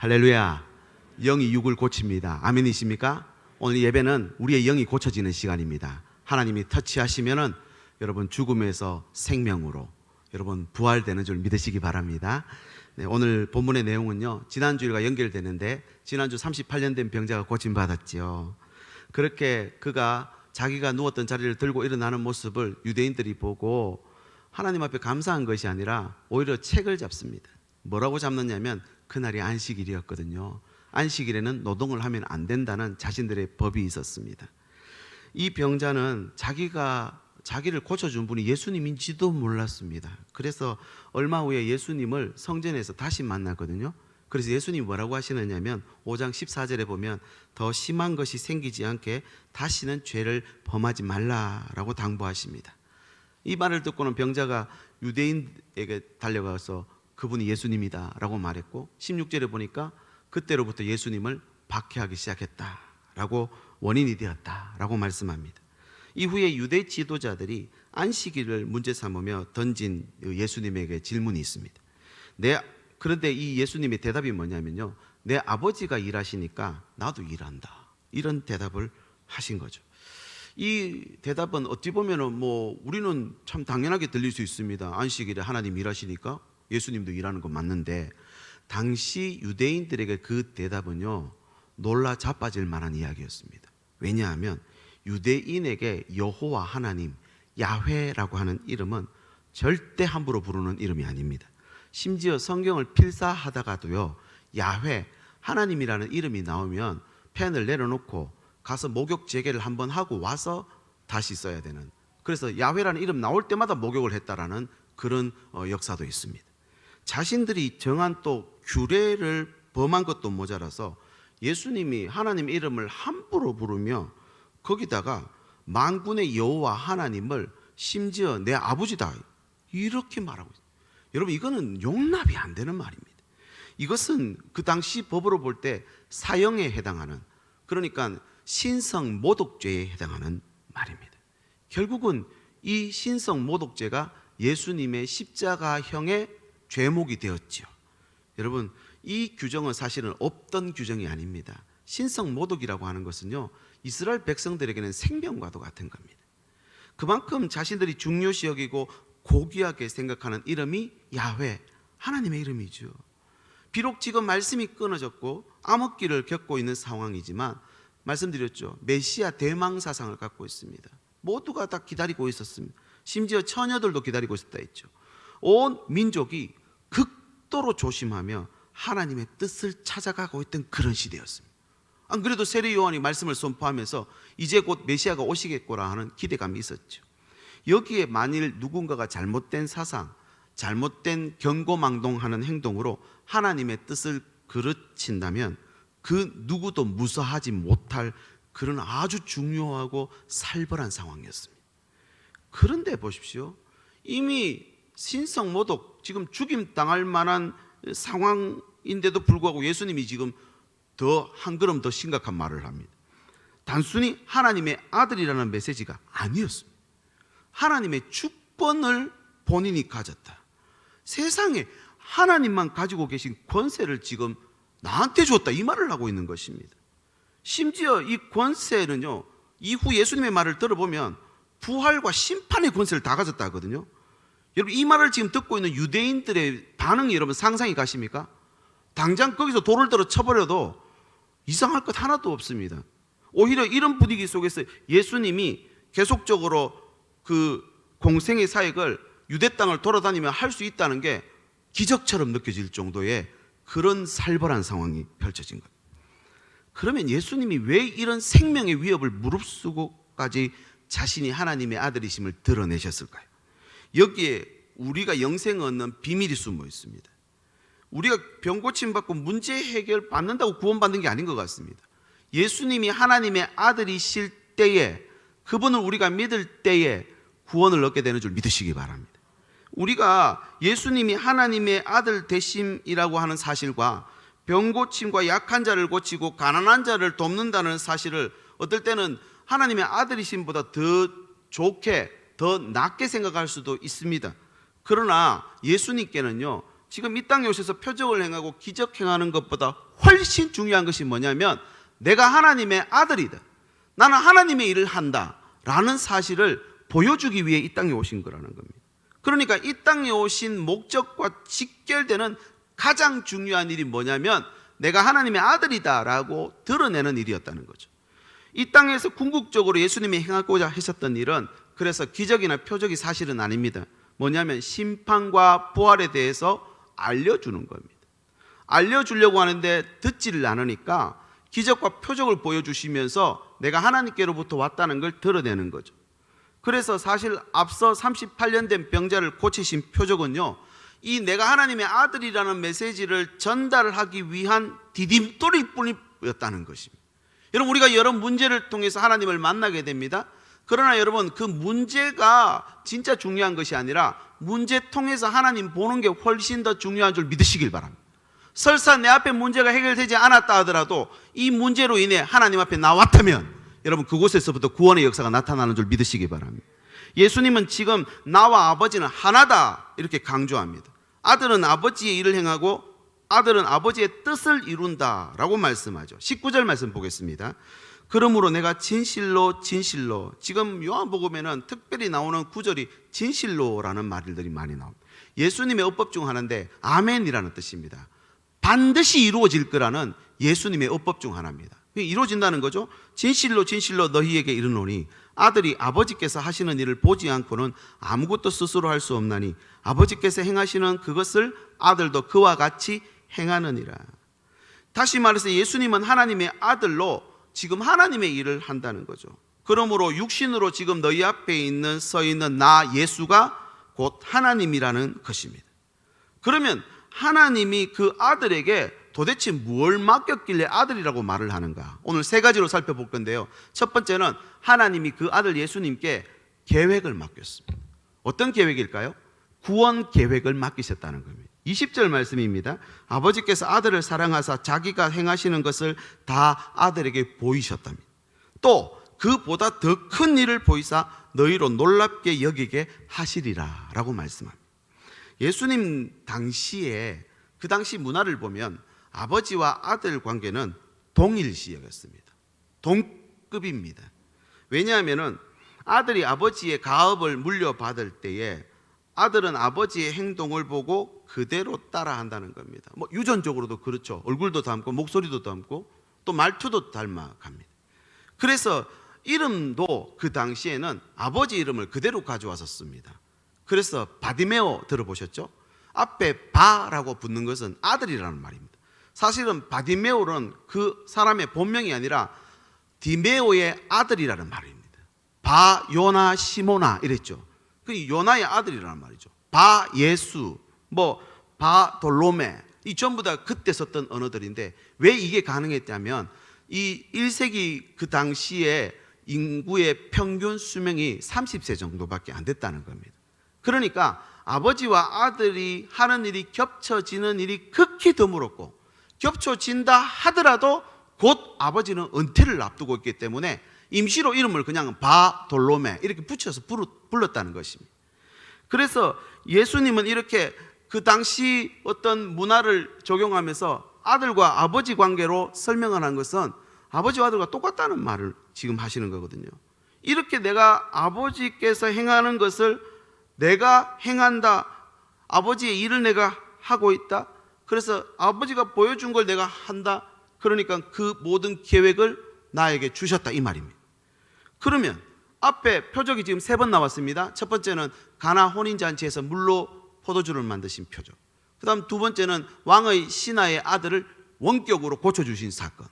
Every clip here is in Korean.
할렐루야. 영이 육을 고칩니다. 아멘이십니까? 오늘 예배는 우리의 영이 고쳐지는 시간입니다. 하나님이 터치하시면은 여러분 죽음에서 생명으로 여러분 부활되는 줄 믿으시기 바랍니다. 네, 오늘 본문의 내용은요, 지난주일과 연결되는데 지난주 38년 된 병자가 고침받았지요. 그렇게 그가 자기가 누웠던 자리를 들고 일어나는 모습을 유대인들이 보고 하나님 앞에 감사한 것이 아니라 오히려 책을 잡습니다. 뭐라고 잡느냐면 그날이 안식일이었거든요. 안식일에는 노동을 하면 안 된다는 자신들의 법이 있었습니다. 이 병자는 자기를 고쳐준 분이 예수님인지도 몰랐습니다. 그래서 얼마 후에 예수님을 성전에서 다시 만나거든요. 그래서 예수님이 뭐라고 하시느냐면 5장 14절에 보면 더 심한 것이 생기지 않게 다시는 죄를 범하지 말라라고 당부하십니다. 이 말을 듣고는 병자가 유대인에게 달려가서 그분이 예수님이다 라고 말했고, 16절에 보니까 그때로부터 예수님을 박해하기 시작했다라고 원인이 되었다라고 말씀합니다. 이후에 유대 지도자들이 안식일을 문제 삼으며 던진 예수님에게 질문이 있습니다. 그런데 이 예수님의 대답이 뭐냐면요, 내 아버지가 일하시니까 나도 일한다, 이런 대답을 하신 거죠. 이 대답은 어찌 보면은 우리는 참 당연하게 들릴 수 있습니다. 안식일에 하나님 일하시니까 예수님도 일하는 건 맞는데, 당시 유대인들에게 그 대답은요, 놀라 자빠질 만한 이야기였습니다. 왜냐하면 유대인에게 여호와 하나님, 야훼라고 하는 이름은 절대 함부로 부르는 이름이 아닙니다. 심지어 성경을 필사하다가도요, 야훼, 하나님이라는 이름이 나오면 펜을 내려놓고 가서 목욕 재개를 한번 하고 와서 다시 써야 되는, 그래서 야훼라는 이름 나올 때마다 목욕을 했다라는 그런 역사도 있습니다. 자신들이 정한 또 규례를 범한 것도 모자라서 예수님이 하나님 이름을 함부로 부르며 거기다가 만군의 여호와 하나님을 심지어 내 아버지다 이렇게 말하고 있어요. 여러분, 이거는 용납이 안 되는 말입니다. 이것은 그 당시 법으로 볼 때 사형에 해당하는, 그러니까 신성 모독죄에 해당하는 말입니다. 결국은 이 신성 모독죄가 예수님의 십자가형의 죄목이 되었지요. 여러분, 이 규정은 사실은 없던 규정이 아닙니다. 신성 모독이라고 하는 것은요, 이스라엘 백성들에게는 생명과도 같은 겁니다. 그만큼 자신들이 중요시 여기고 고귀하게 생각하는 이름이 야훼, 하나님의 이름이죠. 비록 지금 말씀이 끊어졌고 암흑기를 겪고 있는 상황이지만 말씀드렸죠, 메시아 대망사상을 갖고 있습니다. 모두가 다 기다리고 있었습니다. 심지어 처녀들도 기다리고 있었다 했죠. 온 민족이 극도로 조심하며 하나님의 뜻을 찾아가고 있던 그런 시대였습니다. 안 그래도 세례 요한이 말씀을 선포하면서 이제 곧 메시아가 오시겠구나 하는 기대감이 있었죠. 여기에 만일 누군가가 잘못된 사상, 잘못된 경고망동하는 행동으로 하나님의 뜻을 그르친다면 그 누구도 무사하지 못할 그런 아주 중요하고 살벌한 상황이었습니다. 그런데 보십시오, 이미 신성모독, 지금 죽임 당할 만한 상황인데도 불구하고 예수님이 지금 더 한 걸음 더 심각한 말을 합니다. 단순히 하나님의 아들이라는 메시지가 아니었습니다. 하나님의 주권을 본인이 가졌다. 세상에 하나님만 가지고 계신 권세를 지금 나한테 줬다, 이 말을 하고 있는 것입니다. 심지어 이 권세는요, 이후 예수님의 말을 들어보면 부활과 심판의 권세를 다 가졌다 하거든요. 여러분, 이 말을 지금 듣고 있는 유대인들의 반응이 여러분 상상이 가십니까? 당장 거기서 돌을 들어 쳐버려도 이상할 것 하나도 없습니다. 오히려 이런 분위기 속에서 예수님이 계속적으로 그 공생의 사역을 유대 땅을 돌아다니며 할 수 있다는 게 기적처럼 느껴질 정도의 그런 살벌한 상황이 펼쳐진 것. 그러면 예수님이 왜 이런 생명의 위협을 무릅쓰고까지 자신이 하나님의 아들이심을 드러내셨을까요? 여기에 우리가 영생을 얻는 비밀이 숨어 있습니다. 우리가 병 고침 받고 문제 해결 받는다고 구원받는 게 아닌 것 같습니다. 예수님이 하나님의 아들이실 때에, 그분을 우리가 믿을 때에 구원을 얻게 되는 줄 믿으시기 바랍니다. 우리가 예수님이 하나님의 아들 되심이라고 하는 사실과 병 고침과 약한 자를 고치고 가난한 자를 돕는다는 사실을 어떨 때는 하나님의 아들이심보다 더 좋게, 더 낫게 생각할 수도 있습니다. 그러나 예수님께는요, 지금 이 땅에 오셔서 표적을 행하고 기적 행하는 것보다 훨씬 중요한 것이 뭐냐면 내가 하나님의 아들이다, 나는 하나님의 일을 한다 라는 사실을 보여주기 위해 이 땅에 오신 거라는 겁니다. 그러니까 이 땅에 오신 목적과 직결되는 가장 중요한 일이 뭐냐면 내가 하나님의 아들이다 라고 드러내는 일이었다는 거죠. 이 땅에서 궁극적으로 예수님이 행하고자 하셨던 일은 그래서 기적이나 표적이 사실은 아닙니다. 뭐냐면 심판과 부활에 대해서 알려주는 겁니다. 알려주려고 하는데 듣지를 않으니까 기적과 표적을 보여주시면서 내가 하나님께로부터 왔다는 걸 드러내는 거죠. 그래서 사실 앞서 38년 된 병자를 고치신 표적은요, 이 내가 하나님의 아들이라는 메시지를 전달하기 위한 디딤돌일 뿐이었다는 것입니다. 여러분, 우리가 여러 문제를 통해서 하나님을 만나게 됩니다. 그러나 여러분, 그 문제가 진짜 중요한 것이 아니라 문제 통해서 하나님 보는 게 훨씬 더 중요한 줄 믿으시길 바랍니다. 설사 내 앞에 문제가 해결되지 않았다 하더라도 이 문제로 인해 하나님 앞에 나왔다면 여러분, 그곳에서부터 구원의 역사가 나타나는 줄 믿으시기 바랍니다. 예수님은 지금 나와 아버지는 하나다 이렇게 강조합니다. 아들은 아버지의 일을 행하고 아들은 아버지의 뜻을 이룬다라고 말씀하죠. 19절 말씀 보겠습니다. 그러므로 내가 진실로 진실로, 지금 요한복음에는 특별히 나오는 구절이 진실로라는 말들이 많이 나옵니다. 예수님의 어법 중 하나인데 아멘이라는 뜻입니다. 반드시 이루어질 거라는 예수님의 어법 중 하나입니다. 이루어진다는 거죠. 진실로 진실로 너희에게 이르노니 아들이 아버지께서 하시는 일을 보지 않고는 아무것도 스스로 할 수 없나니 아버지께서 행하시는 그것을 아들도 그와 같이 행하느니라. 다시 말해서 예수님은 하나님의 아들로 지금 하나님의 일을 한다는 거죠. 그러므로 육신으로 지금 너희 앞에 서 있는 나 예수가 곧 하나님이라는 것입니다. 그러면 하나님이 그 아들에게 도대체 뭘 맡겼길래 아들이라고 말을 하는가? 오늘 세 가지로 살펴볼 건데요. 첫 번째는 하나님이 그 아들 예수님께 계획을 맡겼습니다. 어떤 계획일까요? 구원 계획을 맡기셨다는 겁니다. 20절 말씀입니다. 아버지께서 아들을 사랑하사 자기가 행하시는 것을 다 아들에게 보이셨답니다. 또 그보다 더 큰 일을 보이사 너희로 놀랍게 여기게 하시리라 라고 말씀합니다. 예수님 당시에, 그 당시 문화를 보면 아버지와 아들 관계는 동일시였습니다. 동급입니다. 왜냐하면 아들이 아버지의 가업을 물려받을 때에 아들은 아버지의 행동을 보고 그대로 따라한다는 겁니다. 유전적으로도 그렇죠. 얼굴도 닮고 목소리도 닮고 또 말투도 닮아갑니다. 그래서 이름도 그 당시에는 아버지 이름을 그대로 가져와서 씁니다. 그래서 바디메오 들어보셨죠? 앞에 바라고 붙는 것은 아들이라는 말입니다. 사실은 바디메오는 그 사람의 본명이 아니라 디메오의 아들이라는 말입니다. 바 요나 시모나 이랬죠. 그 요나의 아들이라는 말이죠. 바 예수, 바 돌로메, 이 전부 다 그때 썼던 언어들인데 왜 이게 가능했냐면 이 1세기 그 당시에 인구의 평균 수명이 30세 정도밖에 안 됐다는 겁니다. 그러니까 아버지와 아들이 하는 일이 겹쳐지는 일이 극히 드물었고, 겹쳐진다 하더라도 곧 아버지는 은퇴를 앞두고 있기 때문에 임시로 이름을 그냥 바돌로메 이렇게 붙여서 불렀다는 것입니다. 그래서 예수님은 이렇게 그 당시 어떤 문화를 적용하면서 아들과 아버지 관계로 설명을 한 것은 아버지와 아들과 똑같다는 말을 지금 하시는 거거든요. 이렇게 내가 아버지께서 행하는 것을 내가 행한다, 아버지의 일을 내가 하고 있다, 그래서 아버지가 보여준 걸 내가 한다, 그러니까 그 모든 계획을 나에게 주셨다 이 말입니다. 그러면 앞에 표적이 지금 3번 나왔습니다. 첫 번째는 가나 혼인잔치에서 물로 포도주를 만드신 표적, 그 다음 두 번째는 왕의 신하의 아들을 원격으로 고쳐주신 사건,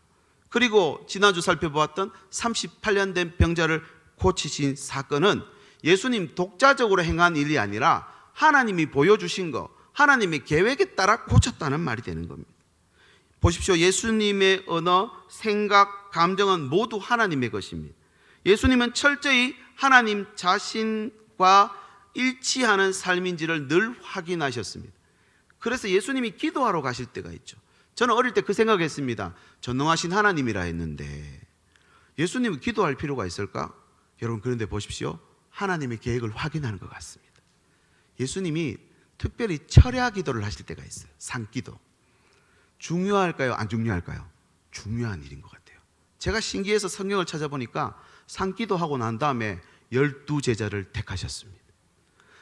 그리고 지난주 살펴보았던 38년 된 병자를 고치신 사건은 예수님 독자적으로 행한 일이 아니라 하나님이 보여주신 것, 하나님의 계획에 따라 고쳤다는 말이 되는 겁니다. 보십시오. 예수님의 언어, 생각, 감정은 모두 하나님의 것입니다. 예수님은 철저히 하나님 자신과 일치하는 삶인지를 늘 확인하셨습니다. 그래서 예수님이 기도하러 가실 때가 있죠. 저는 어릴 때 그 생각했습니다. 전능하신 하나님이라 했는데 예수님은 기도할 필요가 있을까? 여러분, 그런데 보십시오. 하나님의 계획을 확인하는 것 같습니다. 예수님이 특별히 철야 기도를 하실 때가 있어요. 산기도. 중요할까요? 안 중요할까요? 중요한 일인 것 같아요. 제가 신기해서 성경을 찾아보니까 산기도하고 난 다음에 12제자를 택하셨습니다.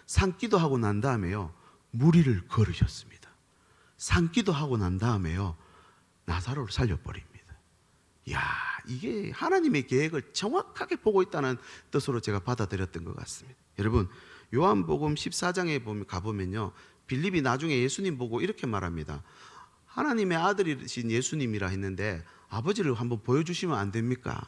산기도하고 난 다음에요, 무리를 걸으셨습니다. 산기도하고 난 다음에요, 나사로를 살려버립니다. 이야, 이게 하나님의 계획을 정확하게 보고 있다는 뜻으로 제가 받아들였던 것 같습니다. 여러분, 요한복음 14장에 가보면요, 빌립이 나중에 예수님 보고 이렇게 말합니다. 하나님의 아들이신 예수님이라 했는데 아버지를 한번 보여주시면 안 됩니까?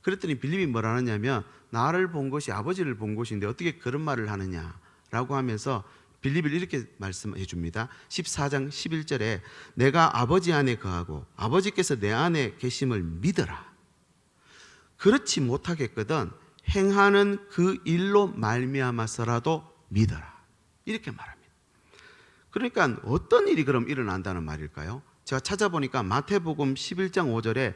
그랬더니 빌립이 뭐라 하냐면, 나를 본 것이 아버지를 본 것인데 어떻게 그런 말을 하느냐라고 하면서 빌립을 이렇게 말씀해 줍니다. 14장 11절에 내가 아버지 안에 거하고 아버지께서 내 안에 계심을 믿어라. 그렇지 못하겠거든 행하는 그 일로 말미암아서라도 믿어라. 이렇게 말합니다. 그러니까 어떤 일이 그럼 일어난다는 말일까요? 제가 찾아보니까 마태복음 11장 5절에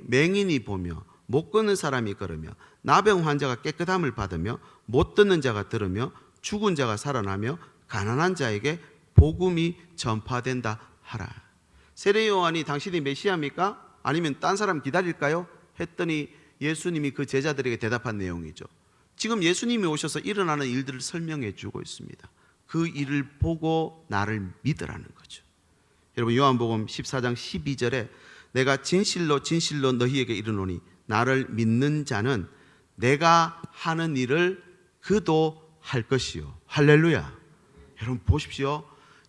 맹인이 보며 못 걷는 사람이 걸으며 나병 환자가 깨끗함을 받으며 못 듣는 자가 들으며 죽은 자가 살아나며 가난한 자에게 복음이 전파된다 하라. 세례 요한이 당신이 메시아입니까? 아니면 딴 사람 기다릴까요? 했더니 예수님이 그 제자들에게 대답한 내용이죠. 지금 예수님이 오셔서 일어나는 일들을 설명해 주고 있습니다. 그 일을 보고 나를 믿으라는 거죠. 여러분, 요한복음 14장 12절에 내가 진실로 진실로 너희에게 이르노니 나를 믿는 자는 내가 하는 일을 그도 할 것이요. 할렐루야. 여러분 보십시오.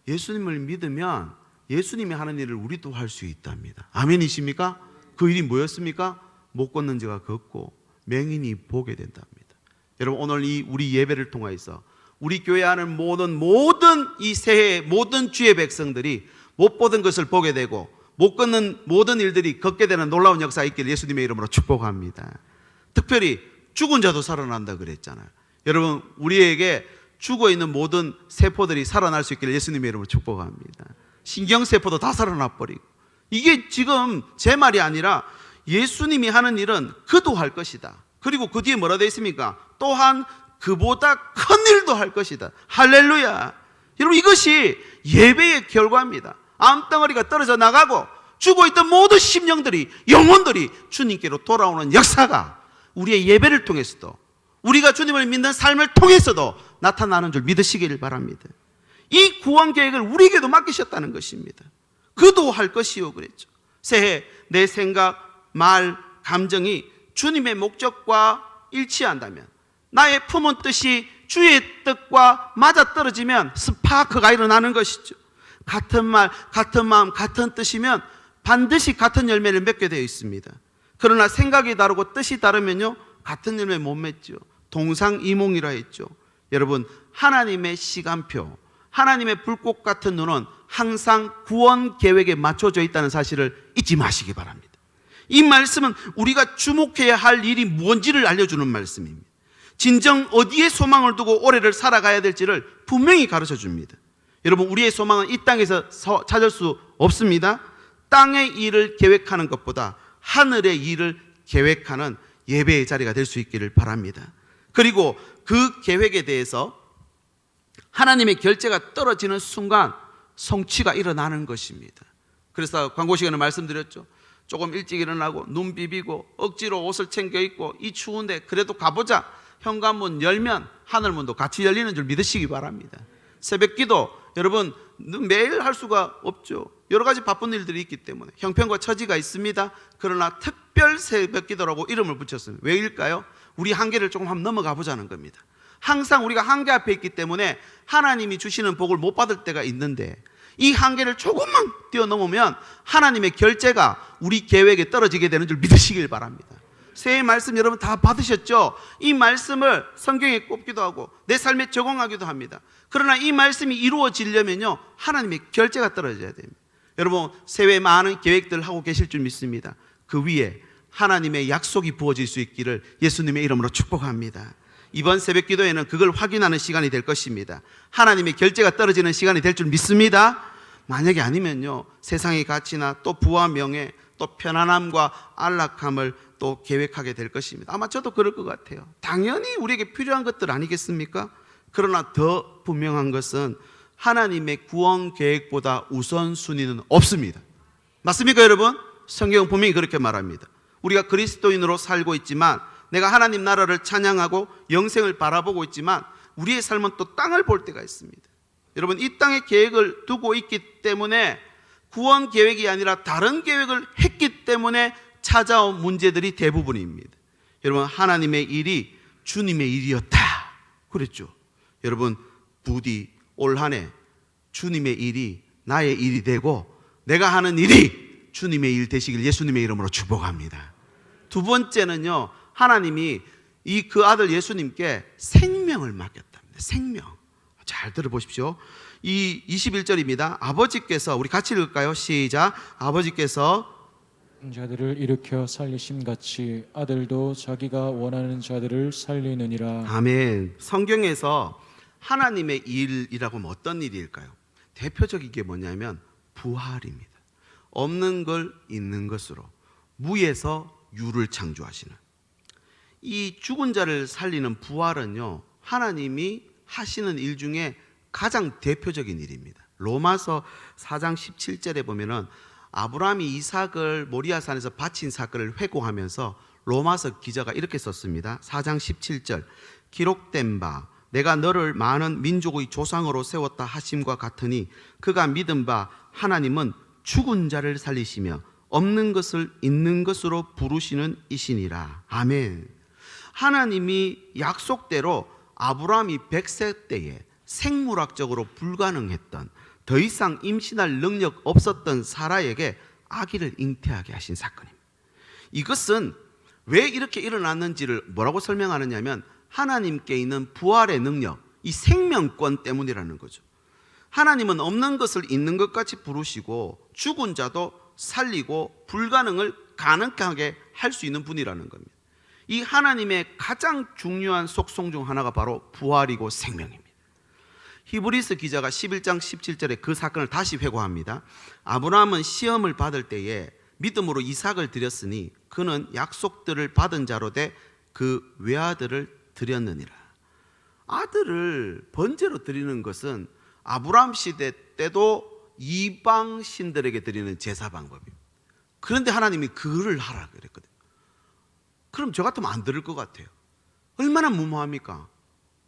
예수님을 믿으면 예수님이 하는 일을 우리도 할 수 있답니다. 아멘이십니까? 그 일이 뭐였습니까? 못 걷는 자가 걷고 맹인이 보게 된답니다. 여러분, 오늘 이 우리 예배를 통해서 우리 교회 안에 모든 이 새해 모든 주의 백성들이 못 보던 것을 보게 되고 못 걷는 모든 일들이 걷게 되는 놀라운 역사가 있기를 예수님의 이름으로 축복합니다. 특별히 죽은 자도 살아난다 그랬잖아요. 여러분, 우리에게 죽어있는 모든 세포들이 살아날 수 있기를 예수님의 이름으로 축복합니다. 신경세포도 다 살아나 버리고. 이게 지금 제 말이 아니라 예수님이 하는 일은 그도 할 것이다. 그리고 그 뒤에 뭐라 되어 있습니까? 또한 그보다 큰 일도 할 것이다. 할렐루야. 여러분, 이것이 예배의 결과입니다. 암덩어리가 떨어져 나가고 죽어있던 모든 심령들이, 영혼들이 주님께로 돌아오는 역사가 우리의 예배를 통해서도, 우리가 주님을 믿는 삶을 통해서도 나타나는 줄 믿으시기를 바랍니다. 이 구원 계획을 우리에게도 맡기셨다는 것입니다. 그도 할 것이요 그랬죠. 새해 내 생각, 말, 감정이 주님의 목적과 일치한다면, 나의 품은 뜻이 주의 뜻과 맞아떨어지면 스파크가 일어나는 것이죠. 같은 말, 같은 마음, 같은 뜻이면 반드시 같은 열매를 맺게 되어 있습니다. 그러나 생각이 다르고 뜻이 다르면요, 같은 열매 못 맺죠. 동상이몽이라 했죠. 여러분, 하나님의 시간표, 하나님의 불꽃 같은 눈은 항상 구원 계획에 맞춰져 있다는 사실을 잊지 마시기 바랍니다. 이 말씀은 우리가 주목해야 할 일이 뭔지를 알려주는 말씀입니다. 진정 어디에 소망을 두고 올해를 살아가야 될지를 분명히 가르쳐 줍니다. 여러분, 우리의 소망은 이 땅에서 찾을 수 없습니다. 땅의 일을 계획하는 것보다 하늘의 일을 계획하는 예배의 자리가 될 수 있기를 바랍니다. 그리고 그 계획에 대해서 하나님의 결재가 떨어지는 순간 성취가 일어나는 것입니다. 그래서 광고 시간에 말씀드렸죠. 조금 일찍 일어나고 눈 비비고 억지로 옷을 챙겨 입고 이 추운데 그래도 가보자. 현관문 열면 하늘문도 같이 열리는 줄 믿으시기 바랍니다. 새벽기도 여러분 매일 할 수가 없죠. 여러 가지 바쁜 일들이 있기 때문에 형편과 처지가 있습니다. 그러나 특별 새벽기도라고 이름을 붙였습니다. 왜일까요? 우리 한계를 조금 한번 넘어가 보자는 겁니다. 항상 우리가 한계 앞에 있기 때문에 하나님이 주시는 복을 못 받을 때가 있는데, 이 한계를 조금만 뛰어넘으면 하나님의 결재가 우리 계획에 떨어지게 되는 줄 믿으시길 바랍니다. 새해 말씀 여러분 다 받으셨죠? 이 말씀을 성경에 꼽기도 하고 내 삶에 적용하기도 합니다. 그러나 이 말씀이 이루어지려면요, 하나님의 결재가 떨어져야 됩니다. 여러분, 새해 많은 계획들 하고 계실 줄 믿습니다. 그 위에 하나님의 약속이 부어질 수 있기를 예수님의 이름으로 축복합니다. 이번 새벽 기도에는 그걸 확인하는 시간이 될 것입니다. 하나님의 결재가 떨어지는 시간이 될 줄 믿습니다. 만약에 아니면요, 세상의 가치나 또 부와 명예, 또 편안함과 안락함을 또 계획하게 될 것입니다. 아마 저도 그럴 것 같아요. 당연히 우리에게 필요한 것들 아니겠습니까? 그러나 더 분명한 것은 하나님의 구원 계획보다 우선순위는 없습니다. 맞습니까, 여러분? 성경 분명히 그렇게 말합니다. 우리가 그리스도인으로 살고 있지만, 내가 하나님 나라를 찬양하고 영생을 바라보고 있지만, 우리의 삶은 또 땅을 볼 때가 있습니다. 여러분, 이 땅에 계획을 두고 있기 때문에, 구원 계획이 아니라 다른 계획을 했기 때문에 찾아온 문제들이 대부분입니다. 여러분, 하나님의 일이 주님의 일이었다 그랬죠. 여러분, 부디 올 한 해 주님의 일이 나의 일이 되고, 내가 하는 일이 주님의 일 되시길 예수님의 이름으로 축복합니다. 두 번째는요, 하나님이 그 아들 예수님께 생명을 맡겼답니다. 생명. 잘 들어보십시오. 이 21절입니다. 아버지께서, 우리 같이 읽을까요? 시작. 아버지께서 자들을 일으켜 살리심 같이 아들도 자기가 원하는 자들을 살리느니라. 아멘. 성경에서 하나님의 일이라고 하면 어떤 일일까요? 대표적인 게 뭐냐면 부활입니다. 없는 걸 있는 것으로, 무에서 유를 창조하시는 이 죽은 자를 살리는 부활은요, 하나님이 하시는 일 중에 가장 대표적인 일입니다. 로마서 4장 17절에 보면은 아브라함이 이삭을 모리아산에서 바친 사건을 회고하면서 로마서 기자가 이렇게 썼습니다. 4장 17절, 기록된 바 내가 너를 많은 민족의 조상으로 세웠다 하심과 같으니 그가 믿은 바 하나님은 죽은 자를 살리시며 없는 것을 있는 것으로 부르시는 이시니라. 아멘. 하나님이 약속대로 아브라함이 100세 때에 생물학적으로 불가능했던, 더 이상 임신할 능력 없었던 사라에게 아기를 잉태하게 하신 사건입니다. 이것은 왜 이렇게 일어났는지를 뭐라고 설명하느냐면, 하나님께 있는 부활의 능력, 이 생명권 때문이라는 거죠. 하나님은 없는 것을 있는 것 같이 부르시고 죽은 자도 살리고 불가능을 가능하게 할 수 있는 분이라는 겁니다. 이 하나님의 가장 중요한 속성 중 하나가 바로 부활이고 생명입니다. 히브리서 기자가 11장 17절에 그 사건을 다시 회고합니다. 아브라함은 시험을 받을 때에 믿음으로 이삭을 드렸으니 그는 약속들을 받은 자로 돼 그 외아들을 드렸느니라. 아들을 번제로 드리는 것은 아브라함 시대 때도 이방 신들에게 드리는 제사 방법입니다. 그런데 하나님이 그를 하라 그랬거든요. 그럼 저 같으면 안 드릴 것 같아요. 얼마나 무모합니까?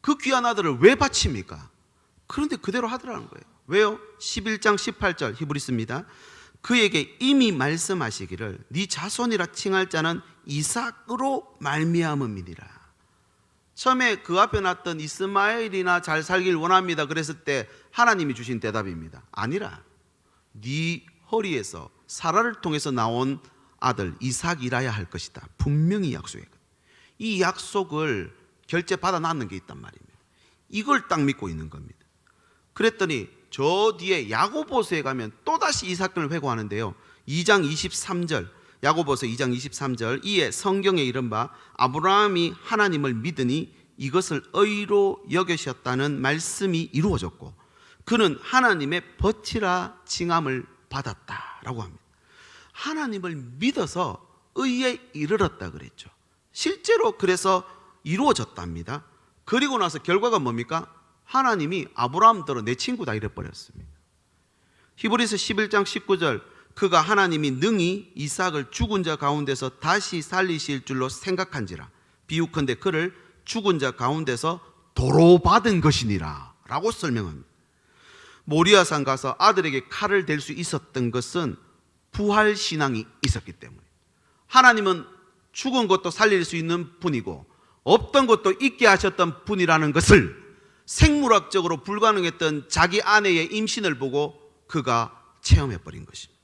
그 귀한 아들을 왜 바칩니까? 그런데 그대로 하더라는 거예요. 왜요? 11장 18절 히브리서입니다. 그에게 이미 말씀하시기를 네 자손이라 칭할 자는 이삭으로 말미암음이니라. 처음에 그 앞에 놨던 이스마엘이나 잘 살길 원합니다 그랬을 때 하나님이 주신 대답입니다. 아니라 네 허리에서 사라를 통해서 나온 아들 이삭이라야 할 것이다. 분명히 약속했거든요. 이 약속을 결제 받아놨는 게 있단 말입니다. 이걸 딱 믿고 있는 겁니다. 그랬더니 저 뒤에 야고보서에 가면 또다시 이 사건을 회고하는데요. 2장 23절, 야고보서 2장 23절, 이에 성경에 이른바 아브라함이 하나님을 믿으니 이것을 의로 여기셨다는 말씀이 이루어졌고 그는 하나님의 버티라 칭함을 받았다라고 합니다. 하나님을 믿어서 의에 이르렀다 그랬죠. 실제로 그래서 이루어졌답니다. 그리고 나서 결과가 뭡니까? 하나님이 아브라함더러 내 친구다 이래버렸습니다. 히브리서 11장 19절, 그가 하나님이 능히 이삭을 죽은 자 가운데서 다시 살리실 줄로 생각한지라 비유컨대 그를 죽은 자 가운데서 도로 받은 것이니라 라고 설명합니다. 모리아산 가서 아들에게 칼을 댈 수 있었던 것은 부활신앙이 있었기 때문에, 하나님은 죽은 것도 살릴 수 있는 분이고 없던 것도 있게 하셨던 분이라는 것을 생물학적으로 불가능했던 자기 아내의 임신을 보고 그가 체험해버린 것입니다.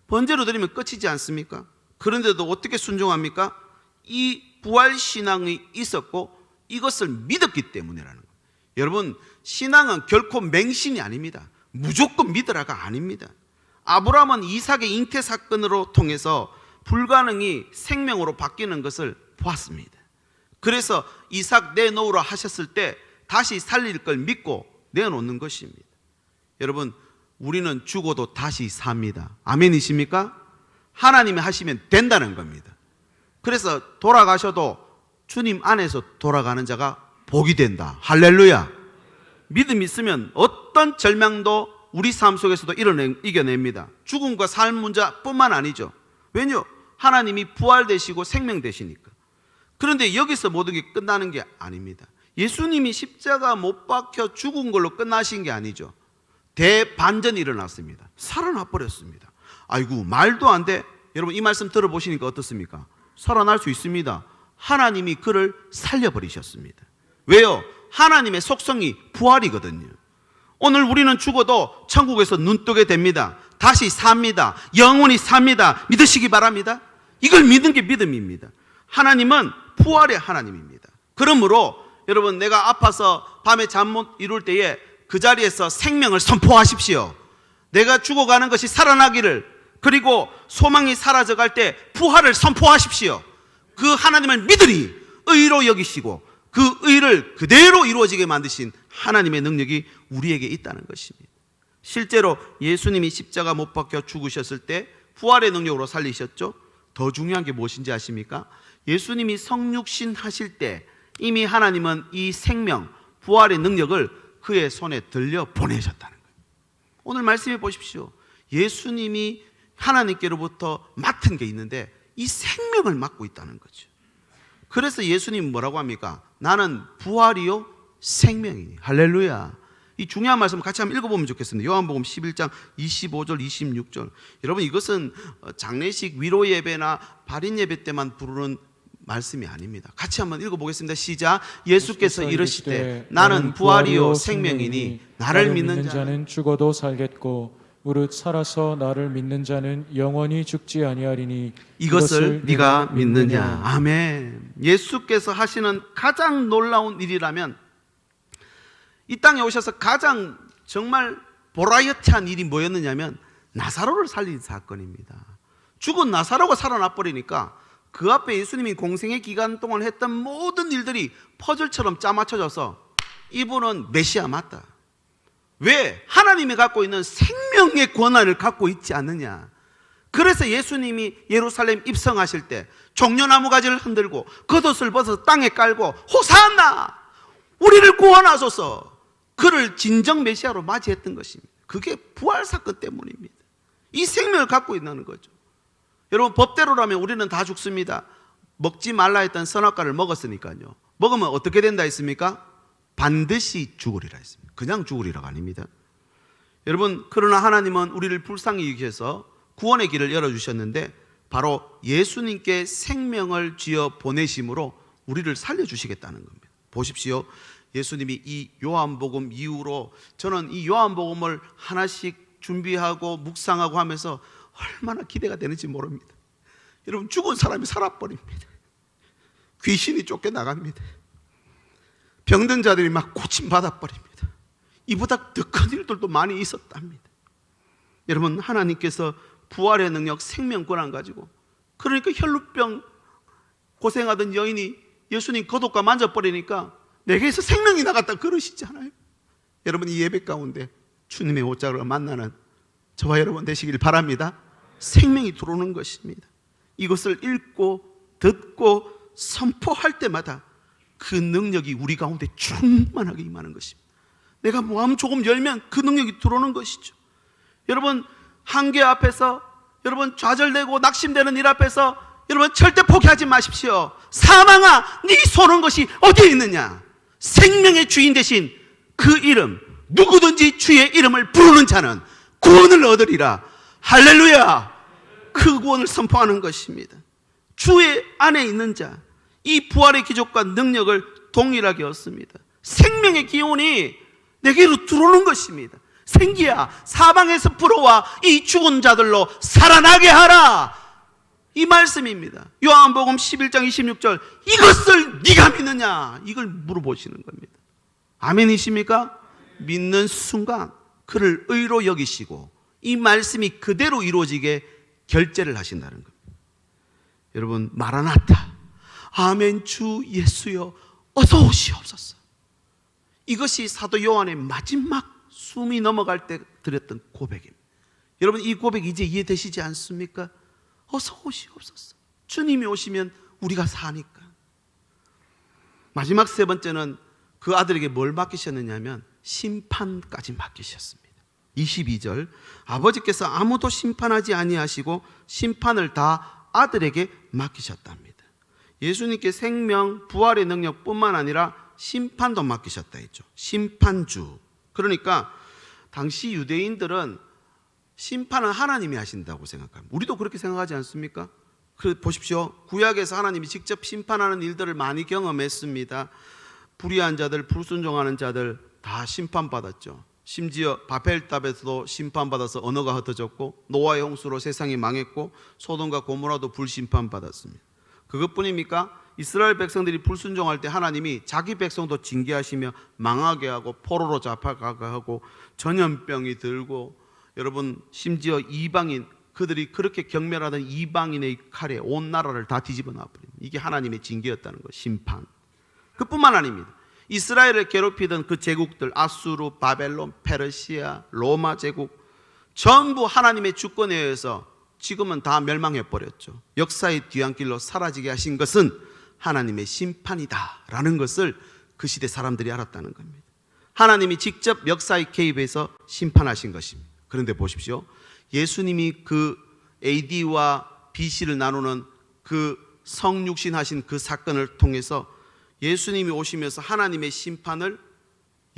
번제로 드리면 끝이지 않습니까? 그런데도 어떻게 순종합니까? 이 부활신앙이 있었고 이것을 믿었기 때문이라는 거예요. 여러분, 신앙은 결코 맹신이 아닙니다. 무조건 믿으라가 아닙니다. 아브라함은 이삭의 잉태 사건으로 통해서 불가능이 생명으로 바뀌는 것을 보았습니다. 그래서 이삭 내놓으라 하셨을 때 다시 살릴 걸 믿고 내놓는 것입니다. 여러분, 우리는 죽어도 다시 삽니다. 아멘이십니까? 하나님이 하시면 된다는 겁니다. 그래서 돌아가셔도 주님 안에서 돌아가는 자가 복이 된다. 할렐루야. 믿음이 있으면 어떤 절망도 우리 삶 속에서도 이겨냅니다. 죽음과 삶 문제뿐만 아니죠. 왜냐? 하나님이 부활되시고 생명 되시니까. 그런데 여기서 모든 게 끝나는 게 아닙니다. 예수님이 십자가 못 박혀 죽은 걸로 끝나신 게 아니죠. 대반전이 일어났습니다. 살아나 버렸습니다. 아이고, 말도 안 돼. 여러분, 이 말씀 들어보시니까 어떻습니까? 살아날 수 있습니다. 하나님이 그를 살려버리셨습니다. 왜요? 하나님의 속성이 부활이거든요. 오늘 우리는 죽어도 천국에서 눈뜨게 됩니다. 다시 삽니다. 영원히 삽니다. 믿으시기 바랍니다. 이걸 믿는 게 믿음입니다. 하나님은 부활의 하나님입니다. 그러므로 여러분, 내가 아파서 밤에 잠 못 이룰 때에 그 자리에서 생명을 선포하십시오. 내가 죽어가는 것이 살아나기를, 그리고 소망이 사라져갈 때 부활을 선포하십시오. 그 하나님을 믿으리 의로 여기시고 그 의를 그대로 이루어지게 만드신 하나님의 능력이 우리에게 있다는 것입니다. 실제로 예수님이 십자가 못 박혀 죽으셨을 때 부활의 능력으로 살리셨죠. 더 중요한 게 무엇인지 아십니까? 예수님이 성육신 하실 때 이미 하나님은 이 생명, 부활의 능력을 그의 손에 들려 보내셨다는 거예요. 오늘 말씀해 보십시오. 예수님이 하나님께로부터 맡은 게 있는데 이 생명을 맡고 있다는 거죠. 그래서 예수님은 뭐라고 합니까? 나는 부활이요 생명이니. 할렐루야. 이 중요한 말씀 같이 한번 읽어보면 좋겠습니다. 요한복음 11장 25절 26절. 여러분, 이것은 장례식 위로 예배나 발인 예배 때만 부르는 말씀이 아닙니다. 같이 한번 읽어보겠습니다. 시작. 예수께서 이르시되 나는 부활이요 생명이니 나를 믿는 자는 죽어도 살겠고 무릇 살아서 나를 믿는 자는 영원히 죽지 아니하리니 이것을 네가 믿느냐. 아멘. 예수께서 하시는 가장 놀라운 일이라면, 이 땅에 오셔서 가장 정말 보라이어티한 일이 뭐였느냐면 나사로를 살린 사건입니다. 죽은 나사로가 살아나 버리니까 그 앞에 예수님이 공생의 기간 동안 했던 모든 일들이 퍼즐처럼 짜맞춰져서 이분은 메시아 맞다. 왜? 하나님이 갖고 있는 생명의 권한을 갖고 있지 않느냐. 그래서 예수님이 예루살렘 입성하실 때 종려나무 가지를 흔들고 겉옷을 벗어서 땅에 깔고 호산나 우리를 구원하소서, 그를 진정 메시아로 맞이했던 것입니다. 그게 부활 사건 때문입니다. 이 생명을 갖고 있는 거죠. 여러분, 법대로라면 우리는 다 죽습니다. 먹지 말라 했던 선악과를 먹었으니까요. 먹으면 어떻게 된다 했습니까? 반드시 죽으리라 했습니다. 그냥 죽으리라가 아닙니다. 여러분, 그러나 하나님은 우리를 불쌍히 여기셔서 구원의 길을 열어주셨는데 바로 예수님께 생명을 쥐어 보내심으로 우리를 살려주시겠다는 겁니다. 보십시오. 예수님이 이 요한복음 이후로 저는 이 요한복음을 하나씩 준비하고 묵상하고 하면서 얼마나 기대가 되는지 모릅니다. 여러분, 죽은 사람이 살아버립니다. 귀신이 쫓겨나갑니다. 병든 자들이 막 고침받아버립니다. 이보다 더 큰 일들도 많이 있었답니다. 여러분, 하나님께서 부활의 능력, 생명 권한 가지고, 그러니까 혈루병 고생하던 여인이 예수님 겉옷과 만져버리니까 내게서 생명이 나갔다 그러시잖아요. 여러분, 이 예배 가운데 주님의 옷자를 만나는 저와 여러분 되시길 바랍니다. 생명이 들어오는 것입니다. 이것을 읽고 듣고 선포할 때마다 그 능력이 우리 가운데 충만하게 임하는 것입니다. 내가 마음 조금 열면 그 능력이 들어오는 것이죠. 여러분, 한계 앞에서, 여러분 좌절되고 낙심되는 일 앞에서 여러분 절대 포기하지 마십시오. 사망아, 네 손은 것이 어디에 있느냐? 생명의 주인 되신 그 이름, 누구든지 주의 이름을 부르는 자는 구원을 얻으리라. 할렐루야. 그 구원을 선포하는 것입니다. 주의 안에 있는 자, 이 부활의 기적과 능력을 동일하게 얻습니다. 생명의 기운이 내게로 들어오는 것입니다. 생기야, 사방에서 불어와 이 죽은 자들로 살아나게 하라. 이 말씀입니다. 요한복음 11장 26절, 이것을 네가 믿느냐? 이걸 물어보시는 겁니다. 아멘이십니까? 믿는 순간 그를 의로 여기시고 이 말씀이 그대로 이루어지게 결제를 하신다는 겁니다. 여러분, 마라나타, 아멘, 주 예수여 어서 오시옵소서. 이것이 사도 요한의 마지막 숨이 넘어갈 때 드렸던 고백입니다. 여러분, 이 고백 이제 이해되시지 않습니까? 어서 오시옵소서. 주님이 오시면 우리가 사니까. 마지막 세 번째는 그 아들에게 뭘 맡기셨느냐면 심판까지 맡기셨습니다. 22절, 아버지께서 아무도 심판하지 아니하시고 심판을 다 아들에게 맡기셨답니다. 예수님께 생명, 부활의 능력뿐만 아니라 심판도 맡기셨다 했죠. 심판주. 그러니까 당시 유대인들은 심판은 하나님이 하신다고 생각합니다. 우리도 그렇게 생각하지 않습니까? 보십시오. 구약에서 하나님이 직접 심판하는 일들을 많이 경험했습니다. 불의한 자들, 불순종하는 자들 다 심판받았죠. 심지어 바벨탑에서도 심판받아서 언어가 흩어졌고, 노아의 홍수로 세상이 망했고, 소돔과 고모라도 불심판받았습니다. 그것뿐입니까? 이스라엘 백성들이 불순종할 때 하나님이 자기 백성도 징계하시며 망하게 하고 포로로 잡아가게 하고 전염병이 들고, 여러분 심지어 이방인, 그들이 그렇게 경멸하던 이방인의 칼에 온 나라를 다 뒤집어 놔버립니다. 이게 하나님의 징계였다는 것, 심판. 그뿐만 아닙니다. 이스라엘을 괴롭히던 그 제국들, 아수르, 바벨론, 페르시아, 로마 제국, 전부 하나님의 주권에 의해서 지금은 다 멸망해버렸죠. 역사의 뒤안길로 사라지게 하신 것은 하나님의 심판이다라는 것을 그 시대 사람들이 알았다는 겁니다. 하나님이 직접 역사에 개입해서 심판하신 것입니다. 그런데 보십시오. 예수님이 그 AD와 BC를 나누는 그 성육신하신 그 사건을 통해서 예수님이 오시면서 하나님의 심판을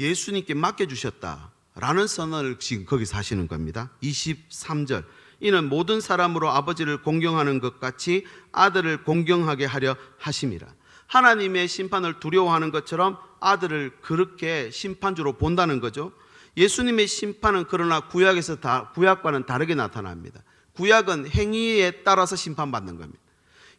예수님께 맡겨주셨다라는 선언을 지금 거기서 하시는 겁니다. 23절, 이는 모든 사람으로 아버지를 공경하는 것 같이 아들을 공경하게 하려 하심이라. 하나님의 심판을 두려워하는 것처럼 아들을 그렇게 심판주로 본다는 거죠. 예수님의 심판은 그러나 구약과는 다르게 나타납니다. 구약은 행위에 따라서 심판받는 겁니다.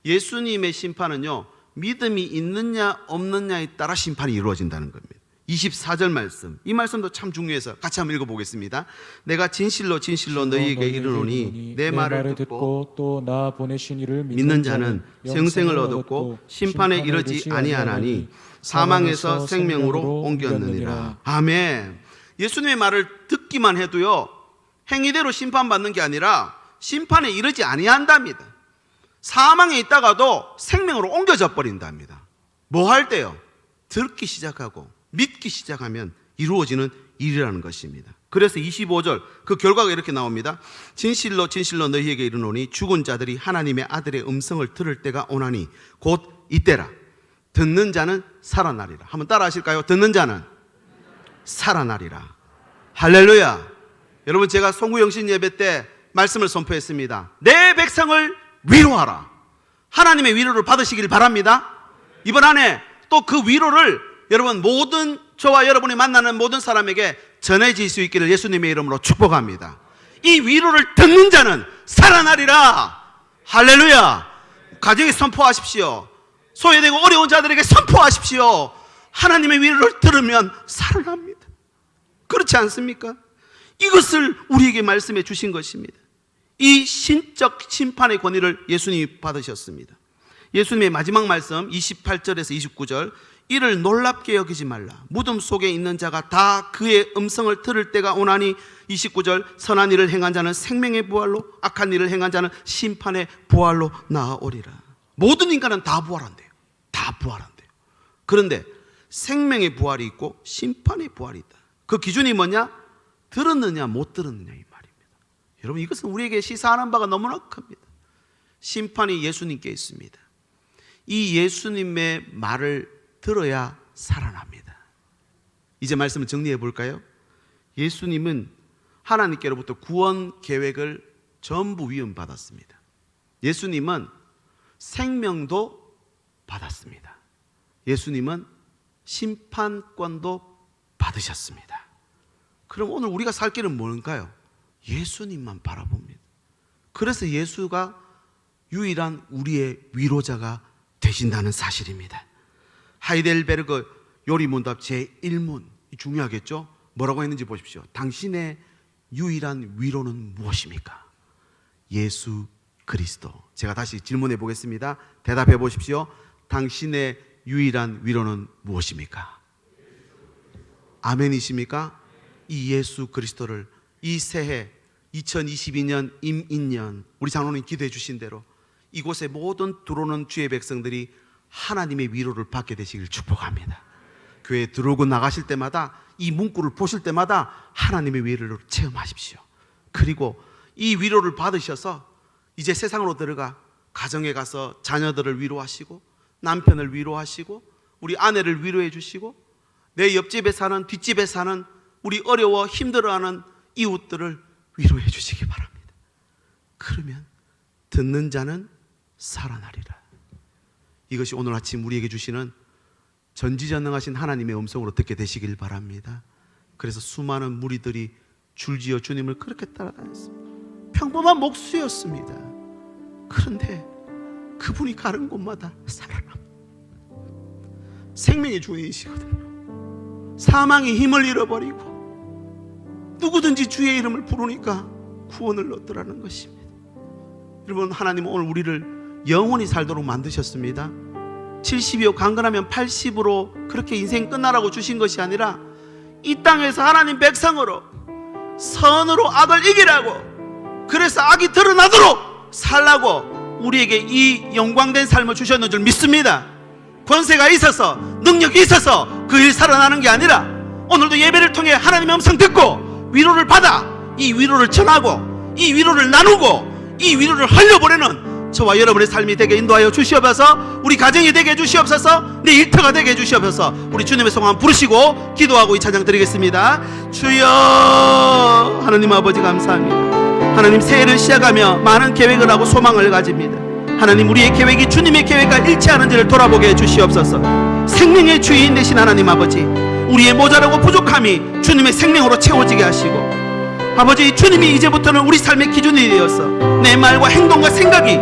예수님의 심판은요, 믿음이 있느냐 없느냐에 따라 심판이 이루어진다는 겁니다. 24절 말씀, 이 말씀도 참 중요해서 같이 한번 읽어보겠습니다. 내가 진실로 진실로 너희에게 이르노니 내 말을 듣고 또 나 보내신 이를 믿는 자는 영생을 얻었고 심판에 이르지 아니하나니 사망에서 생명으로 옮겼느니라. 아멘. 예수님의 말을 듣기만 해도요, 행위대로 심판받는 게 아니라 심판에 이르지 아니한답니다. 사망에 있다가도 생명으로 옮겨져 버린답니다. 뭐 할 때요? 듣기 시작하고 믿기 시작하면 이루어지는 일이라는 것입니다. 그래서 25절 그 결과가 이렇게 나옵니다. 진실로 진실로 너희에게 이르노니 죽은 자들이 하나님의 아들의 음성을 들을 때가 오나니 곧 이때라. 듣는 자는 살아나리라. 한번 따라 하실까요? 듣는 자는 살아나리라. 할렐루야. 여러분, 제가 송구영신 예배 때 말씀을 선포했습니다. 내 백성을 위로하라. 하나님의 위로를 받으시길 바랍니다. 이번 한 해 또 그 위로를 여러분, 모든 저와 여러분이 만나는 모든 사람에게 전해질 수 있기를 예수님의 이름으로 축복합니다. 이 위로를 듣는 자는 살아나리라. 할렐루야. 가정에 선포하십시오. 소외되고 어려운 자들에게 선포하십시오. 하나님의 위로를 들으면 살아납니다. 그렇지 않습니까? 이것을 우리에게 말씀해 주신 것입니다. 이 신적 심판의 권위를 예수님이 받으셨습니다. 예수님의 마지막 말씀 28절에서 29절, 이를 놀랍게 여기지 말라. 무덤 속에 있는 자가 다 그의 음성을 들을 때가 오나니, 29절, 선한 일을 행한 자는 생명의 부활로, 악한 일을 행한 자는 심판의 부활로 나아오리라. 모든 인간은 다 부활한대요. 다 부활한대요. 그런데 생명의 부활이 있고 심판의 부활이 있다. 그 기준이 뭐냐? 들었느냐 못 들었느냐 이 말입니다. 여러분, 이것은 우리에게 시사하는 바가 너무나 큽니다. 심판이 예수님께 있습니다. 이 예수님의 말을 들어야 살아납니다. 이제 말씀을 정리해 볼까요? 예수님은 하나님께로부터 구원 계획을 전부 위임받았습니다. 예수님은 생명도 받았습니다. 예수님은 심판권도 받으셨습니다. 그럼 오늘 우리가 살 길은 뭔가요? 예수님만 바라봅니다. 그래서 예수가 유일한 우리의 위로자가 되신다는 사실입니다. 하이델베르그 요리문답 제1문, 중요하겠죠? 뭐라고 했는지 보십시오. 당신의 유일한 위로는 무엇입니까? 예수 그리스도. 제가 다시 질문해 보겠습니다. 대답해 보십시오. 당신의 유일한 위로는 무엇입니까? 아멘이십니까? 이 예수 그리스도를 이 새해 2022년 임인년 우리 장로님 기도해 주신 대로 이곳에 모든 들어오는 주의 백성들이 하나님의 위로를 받게 되시길 축복합니다. 교회 들어오고 나가실 때마다 이 문구를 보실 때마다 하나님의 위로를 체험하십시오. 그리고 이 위로를 받으셔서 이제 세상으로 들어가 가정에 가서 자녀들을 위로하시고 남편을 위로하시고 우리 아내를 위로해 주시고 내 옆집에 사는 뒷집에 사는 우리 어려워 힘들어하는 이웃들을 위로해 주시기 바랍니다. 그러면 듣는 자는 살아나리라. 이것이 오늘 아침 우리에게 주시는 전지전능하신 하나님의 음성으로 듣게 되시길 바랍니다. 그래서 수많은 무리들이 줄지어 주님을 그렇게 따라다녔습니다. 평범한 목수였습니다. 그런데 그분이 가는 곳마다 살아납니다. 생명의 주인이시거든요. 사망의 힘을 잃어버리고 누구든지 주의 이름을 부르니까 구원을 얻더라는 것입니다. 여러분, 하나님은 오늘 우리를 영원히 살도록 만드셨습니다. 70이요 강건하면 80으로 그렇게 인생 끝나라고 주신 것이 아니라 이 땅에서 하나님 백성으로 선으로 악을 이기라고, 그래서 악이 드러나도록 살라고 우리에게 이 영광된 삶을 주셨는 줄 믿습니다. 권세가 있어서 능력이 있어서 그 일 살아나는 게 아니라 오늘도 예배를 통해 하나님의 음성 듣고 위로를 받아 이 위로를 전하고 이 위로를 나누고 이 위로를 흘려보내는 저와 여러분의 삶이 되게 인도하여 주시옵소서. 우리 가정이 되게 해주시옵소서. 내 일터가 되게 해주시옵소서. 우리 주님의 성함 부르시고 기도하고 이 찬양 드리겠습니다. 주여, 하나님 아버지 감사합니다. 하나님, 새해를 시작하며 많은 계획을 하고 소망을 가집니다. 하나님, 우리의 계획이 주님의 계획과 일치하는지를 돌아보게 해주시옵소서. 생명의 주인 되신 하나님 아버지, 우리의 모자라고 부족함이 주님의 생명으로 채워지게 하시고, 아버지, 주님이 이제부터는 우리 삶의 기준이 되어서 내 말과 행동과 생각이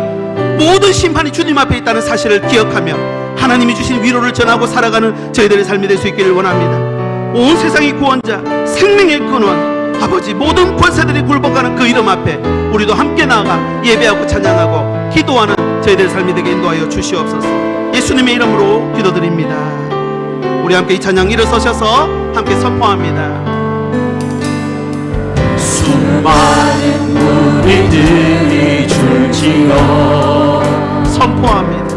모든 심판이 주님 앞에 있다는 사실을 기억하며 하나님이 주신 위로를 전하고 살아가는 저희들의 삶이 될 수 있기를 원합니다. 온 세상의 구원자, 생명의 근원, 아버지, 모든 권세들이 굴복하는 그 이름 앞에 우리도 함께 나아가 예배하고 찬양하고 기도하는 저희들의 삶이 되게 인도하여 주시옵소서. 예수님의 이름으로 기도드립니다. 우리 함께 이 찬양 일어서셔서 함께 선포합니다. 수많은 무리들이 줄지어 선포합니다.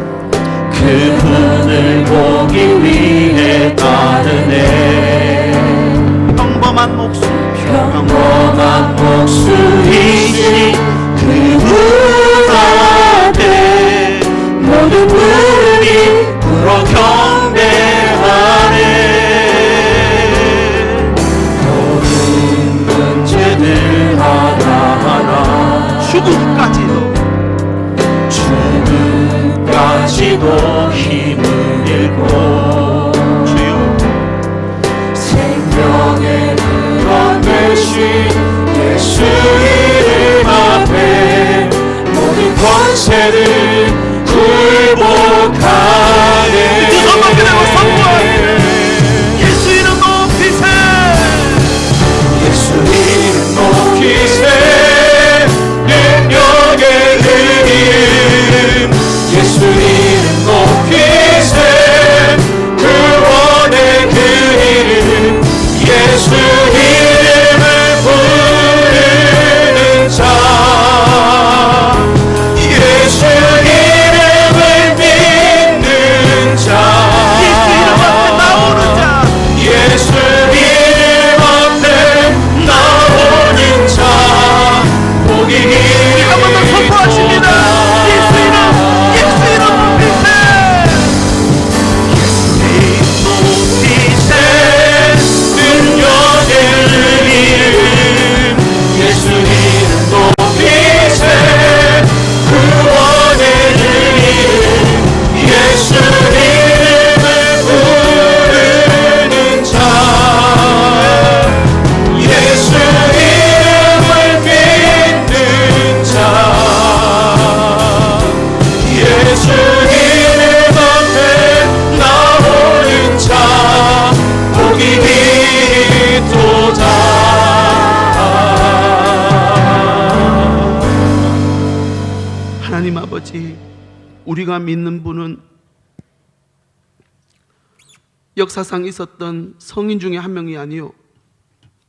그분을 보기 위해 따르네. 평범한 목수, 평범한 목수이신 그분 앞에 모든 분이 불어 경배하네. 문제들 하나하나 죽음까지도 힘을 잃고 주여, 생명의 근원 되신 예수 이름 앞에 모든 권세를 굴복하네. 두 손 높이 들고 선포하네. 예수 이름 높이세. 예수 이름 높이세. 능력의 이름 예수 이름 높이세. 구원의 그 이름 예수 이름을 부르는 자, 예수 이름을 믿는 자, 예수 이름 앞에 나오는 자, 예수 이름 앞에 나오는 자, 복이 한 번 더 선포하십니다. 예수 이름 높이세. 높이세. 능력의 이름 예수 이름 높이세. 구원의 이름 예수 이름을 부르는 자, 예수 이름을 믿는 자, 예수 이름 앞에 나오는 자, 복이 있도다. 하나님 아버지, 우리가 믿는 분은 역사상 있었던 성인 중에 한 명이 아니요,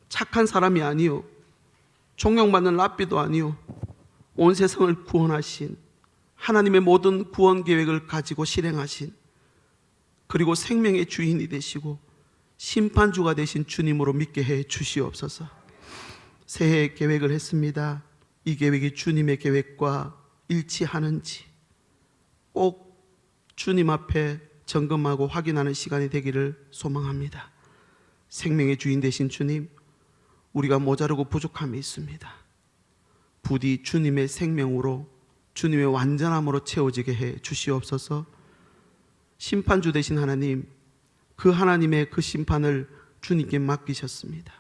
착한 사람이 아니요, 존경받는 랍비도 아니요, 온 세상을 구원하신 하나님의 모든 구원 계획을 가지고 실행하신, 그리고 생명의 주인이 되시고 심판주가 되신 주님으로 믿게 해 주시옵소서. 새해 계획을 했습니다. 이 계획이 주님의 계획과 일치하는지 꼭 주님 앞에 점검하고 확인하는 시간이 되기를 소망합니다. 생명의 주인 되신 주님, 우리가 모자르고 부족함이 있습니다. 부디 주님의 생명으로, 주님의 완전함으로 채워지게 해 주시옵소서. 심판주 되신 하나님, 그 하나님의 그 심판을 주님께 맡기셨습니다.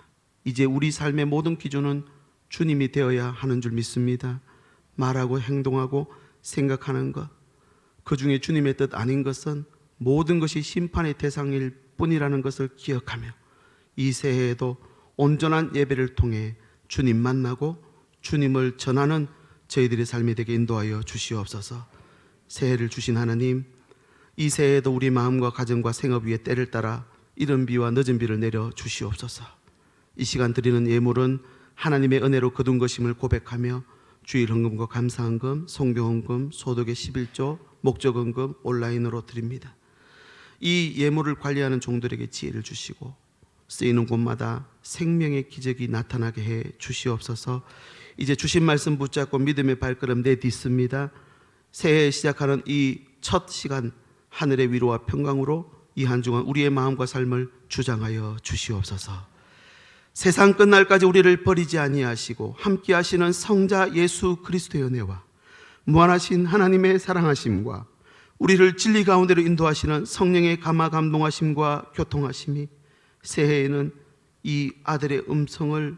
이제 우리 삶의 모든 기준은 주님이 되어야 하는 줄 믿습니다. 말하고 행동하고 생각하는 것, 그 중에 주님의 뜻 아닌 것은 모든 것이 심판의 대상일 뿐이라는 것을 기억하며 이 새해에도 온전한 예배를 통해 주님 만나고 주님을 전하는 저희들의 삶이 되게 인도하여 주시옵소서. 새해를 주신 하나님, 이 새해에도 우리 마음과 가정과 생업 위에 때를 따라 이른 비와 늦은 비를 내려 주시옵소서. 이 시간 드리는 예물은 하나님의 은혜로 거둔 것임을 고백하며 주일 헌금과 감사헌금, 성교헌금, 소득의 11조, 목적헌금 온라인으로 드립니다. 이 예물을 관리하는 종들에게 지혜를 주시고 쓰이는 곳마다 생명의 기적이 나타나게 해 주시옵소서. 이제 주신 말씀 붙잡고 믿음의 발걸음 내딛습니다. 새해 시작하는 이 첫 시간, 하늘의 위로와 평강으로 이 한 주간 우리의 마음과 삶을 주장하여 주시옵소서. 세상 끝날까지 우리를 버리지 아니하시고 함께 하시는 성자 예수 그리스도의 은혜와 무한하신 하나님의 사랑하심과 우리를 진리 가운데로 인도하시는 성령의 감화 감동하심과 교통하심이 새해에는 이 아들의 음성을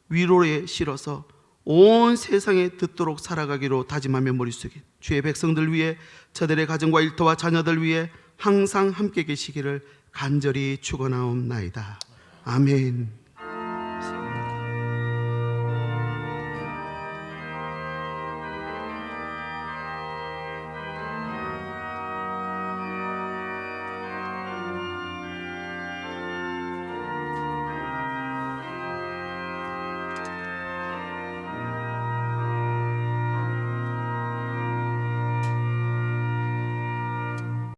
위로에 실어서 온 세상에 듣도록 살아가기로 다짐하며 머릿속에 주의 백성들 위해, 저들의 가정과 일터와 자녀들 위해 항상 함께 계시기를 간절히 축원하옵나이다. 아멘.